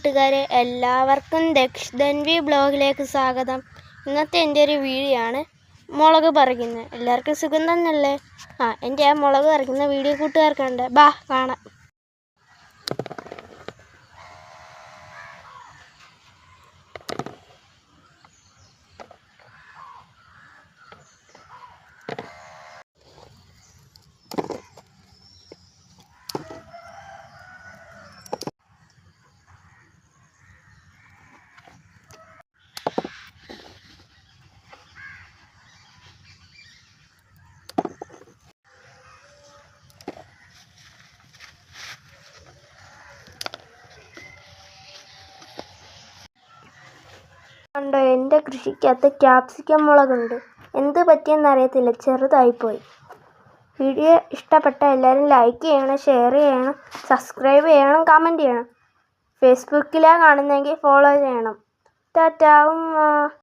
കൂട്ടുകാരെ, എല്ലാവർക്കും ദക്ഷധൻവി ബ്ലോഗിലേക്ക് സ്വാഗതം. ഇന്നത്തെ എൻ്റെ ഒരു വീഡിയോ ആണ് മുളക് പറിക്കുന്നത്. എല്ലാവർക്കും സുഖം തന്നെയല്ലേ? എൻ്റെ ആ മുളക് പറിക്കുന്ന വീഡിയോ കൂട്ടുകാർക്കുണ്ട്. ബാ കാണാം. കണ്ടോ, എൻ്റെ കൃഷിക്കകത്ത് ക്യാപ്സിക്കം മുളകുണ്ട്. എന്ത് പറ്റിയെന്നറിയത്തില്ല, ചെറുതായിപ്പോയി. വീഡിയോ ഇഷ്ടപ്പെട്ട എല്ലാവരും ലൈക്ക് ചെയ്യണം, ഷെയർ ചെയ്യണം, സബ്സ്ക്രൈബ് ചെയ്യണം, കമൻറ്റ് ചെയ്യണം. ഫേസ്ബുക്കിലാണ് കാണുന്നതെങ്കിൽ ഫോളോ ചെയ്യണം. ടാറ്റാ.